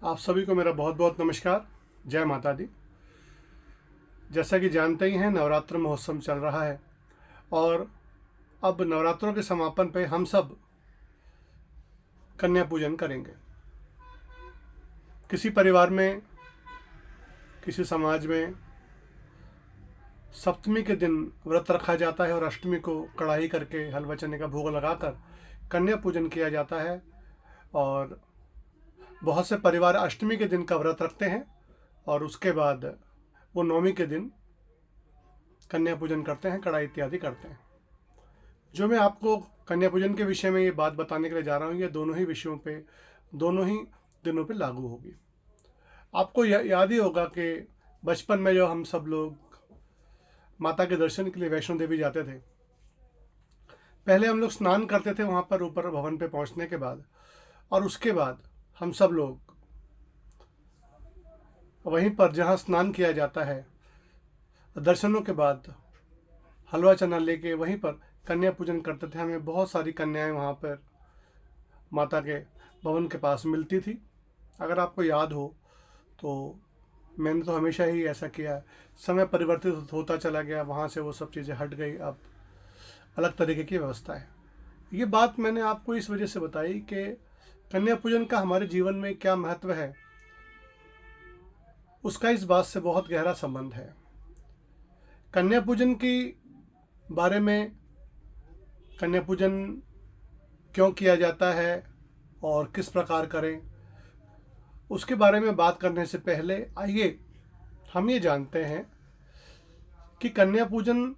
आप सभी को मेरा बहुत बहुत नमस्कार। जय माता दी। जैसा कि जानते ही हैं, नवरात्र महोत्सव चल रहा है और अब नवरात्रों के समापन पे हम सब कन्या पूजन करेंगे। किसी परिवार में, किसी समाज में सप्तमी के दिन व्रत रखा जाता है और अष्टमी को कढ़ाई करके हलवा चने का भोग लगाकर कन्या पूजन किया जाता है। और बहुत से परिवार अष्टमी के दिन का व्रत रखते हैं और उसके बाद वो नवमी के दिन कन्या पूजन करते हैं, कढ़ाई इत्यादि करते हैं। जो मैं आपको कन्या पूजन के विषय में ये बात बताने के लिए जा रहा हूँ, ये दोनों ही विषयों पे, दोनों ही दिनों पे लागू होगी। आपको याद ही होगा कि बचपन में जो हम सब लोग माता के दर्शन के लिए वैष्णो देवी जाते थे, पहले हम लोग स्नान करते थे वहाँ पर ऊपर भवन पे पहुँचने के बाद, और उसके बाद हम सब लोग वहीं पर जहाँ स्नान किया जाता है, दर्शनों के बाद हलवा चना लेके वहीं पर कन्या पूजन करते थे। हमें बहुत सारी कन्याएं वहाँ पर माता के भवन के पास मिलती थी। अगर आपको याद हो तो मैंने तो हमेशा ही ऐसा किया है। समय परिवर्तित होता चला गया, वहाँ से वो सब चीज़ें हट गई, अब अलग तरीके की व्यवस्था है। ये बात मैंने आपको इस वजह से बताई कि कन्या पूजन का हमारे जीवन में क्या महत्व है, उसका इस बात से बहुत गहरा संबंध है। कन्या पूजन की बारे में, कन्या पूजन क्यों किया जाता है और किस प्रकार करें, उसके बारे में बात करने से पहले आइए हम ये जानते हैं कि कन्या पूजन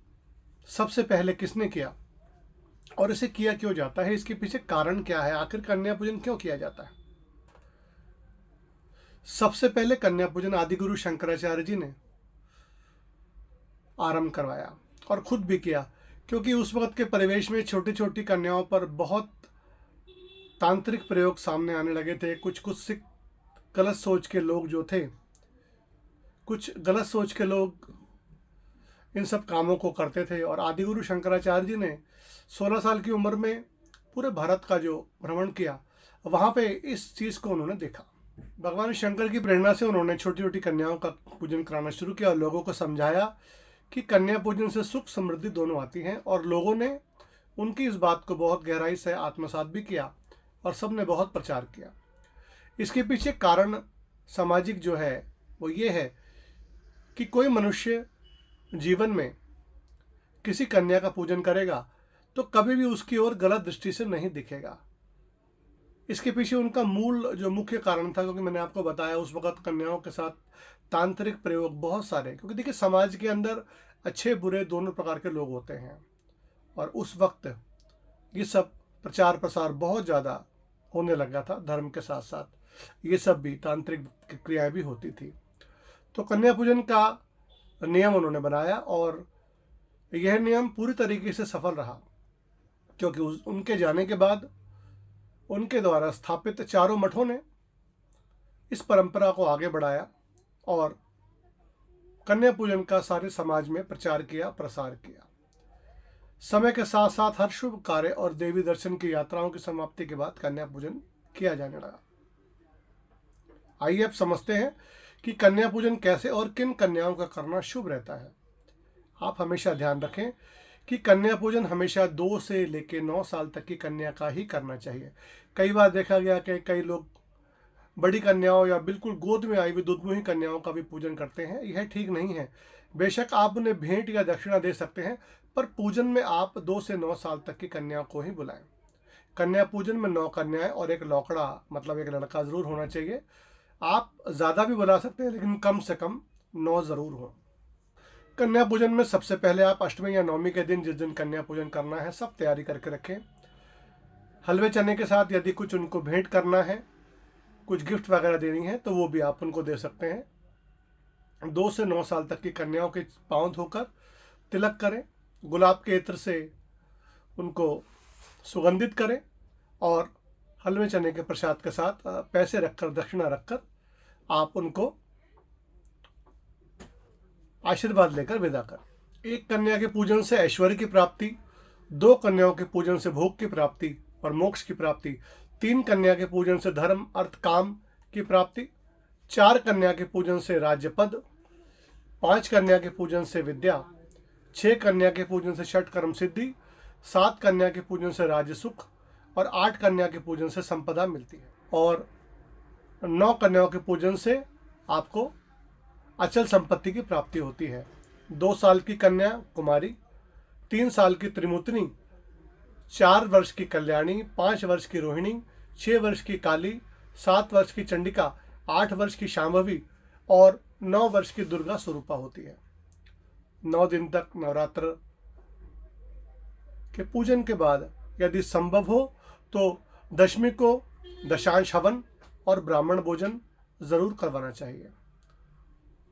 सबसे पहले किसने किया और इसे किया क्यों जाता है, इसके पीछे कारण क्या है, आखिर कन्या पूजन क्यों किया जाता है। सबसे पहले कन्या पूजन आदिगुरु शंकराचार्य जी ने आरंभ करवाया और खुद भी किया, क्योंकि उस वक्त के परिवेश में छोटी छोटी कन्याओं पर बहुत तांत्रिक प्रयोग सामने आने लगे थे। कुछ गलत सोच के लोग जो थे, कुछ गलत सोच के लोग इन सब कामों को करते थे। और आदिगुरु शंकराचार्य जी ने 16 साल की उम्र में पूरे भारत का जो भ्रमण किया, वहाँ पे इस चीज़ को उन्होंने देखा। भगवान शंकर की प्रेरणा से उन्होंने छोटी छोटी कन्याओं का पूजन कराना शुरू किया और लोगों को समझाया कि कन्या पूजन से सुख समृद्धि दोनों आती हैं। और लोगों ने उनकी इस बात को बहुत गहराई से आत्मसात भी किया और सबने बहुत प्रचार किया। इसके पीछे कारण सामाजिक जो है वो ये है कि कोई मनुष्य जीवन में किसी कन्या का पूजन करेगा तो कभी भी उसकी ओर गलत दृष्टि से नहीं दिखेगा। इसके पीछे उनका मूल जो मुख्य कारण था, क्योंकि मैंने आपको बताया उस वक्त कन्याओं के साथ तांत्रिक प्रयोग बहुत सारे, क्योंकि देखिए समाज के अंदर अच्छे बुरे दोनों प्रकार के लोग होते हैं और उस वक्त ये सब प्रचार प्रसार बहुत ज़्यादा होने लगा था। धर्म के साथ साथ ये सब भी तांत्रिक क्रियाएं भी होती थी। तो कन्या पूजन का नियम उन्होंने बनाया और यह नियम पूरी तरीके से सफल रहा, क्योंकि उनके जाने के बाद उनके द्वारा स्थापित चारों मठों ने इस परंपरा को आगे बढ़ाया और कन्या पूजन का सारे समाज में प्रचार किया, प्रसार किया। समय के साथ साथ हर शुभ कार्य और देवी दर्शन की यात्राओं की समाप्ति के बाद कन्या पूजन किया जाने लगा। आइए अब समझते हैं कि कन्या पूजन कैसे और किन कन्याओं का करना शुभ रहता है। आप हमेशा ध्यान रखें कि कन्या पूजन हमेशा 2 से लेकर 9 साल तक की कन्या का ही करना चाहिए। कई बार देखा गया कि कई लोग बड़ी कन्याओं या बिल्कुल गोद में आई हुई दुधमुही कन्याओं का भी पूजन करते हैं। यह ठीक नहीं है। बेशक आप उन्हें भेंट या दक्षिणा दे सकते हैं, पर पूजन में आप 2 से 9 साल तक की कन्याओं को ही बुलाएं। कन्या पूजन में 9 कन्याएं और एक लौकड़ा, मतलब एक लड़का जरूर होना चाहिए। आप ज़्यादा भी बुला सकते हैं, लेकिन कम से कम 9 ज़रूर हो। कन्या पूजन में सबसे पहले आप अष्टमी या नवमी के दिन, जिस दिन कन्या पूजन करना है, सब तैयारी करके रखें। हलवे चने के साथ यदि कुछ उनको भेंट करना है, कुछ गिफ्ट वगैरह देनी है, तो वो भी आप उनको दे सकते हैं। 2 से 9 साल तक की कन्याओं के पाँव धोकर तिलक करें, गुलाब के इत्र से उनको सुगंधित करें और हलवे चने के प्रसाद के साथ पैसे रखकर, दक्षिणा रखकर आप उनको आशीर्वाद लेकर विदा कर। एक कन्या के पूजन से ऐश्वर्य की प्राप्ति, 2 कन्याओं के पूजन से भोग की प्राप्ति और मोक्ष की प्राप्ति, 3 कन्या के पूजन से धर्म, अर्थ, काम, की प्राप्ति, 4 कन्या के पूजन से राज्य पद, 5 कन्या के पूजन से विद्या, 6 कन्या के पूजन से षट कर्म सिद्धि, 7 कन्या के पूजन से राज्य सुख और 8 कन्या के पूजन से संपदा मिलती है। और 9 कन्याओं के पूजन से आपको अचल संपत्ति की प्राप्ति होती है। 2 साल की कन्या कुमारी, 3 साल की त्रिमूर्तिनी, 4 वर्ष की कल्याणी, 5 वर्ष की रोहिणी, 6 वर्ष की काली, 7 वर्ष की चंडिका, 8 वर्ष की शांभवी और 9 वर्ष की दुर्गा स्वरूपा होती है। 9 दिन तक नवरात्र के पूजन के बाद यदि संभव हो तो दशमी को दशांश हवन और ब्राह्मण भोजन जरूर करवाना चाहिए।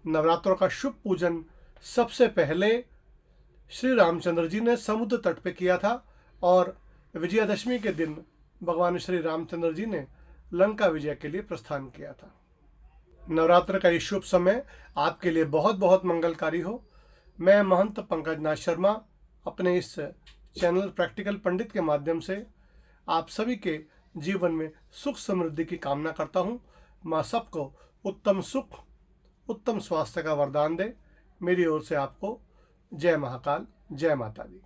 नवरात्रों का शुभ पूजन सबसे पहले श्री रामचंद्र जी ने समुद्र तट पे किया था और विजयादशमी के दिन भगवान श्री रामचंद्र जी ने लंका विजय के लिए प्रस्थान किया था। नवरात्र का ये शुभ समय आपके लिए बहुत बहुत मंगलकारी हो। मैं महंत पंकज नाथ शर्मा अपने इस चैनल प्रैक्टिकल पंडित के माध्यम से आप सभी के जीवन में सुख समृद्धि की कामना करता हूँ। माँ सबको उत्तम सुख, उत्तम स्वास्थ्य का वरदान दे। मेरी ओर से आपको जय महाकाल, जय माता दी।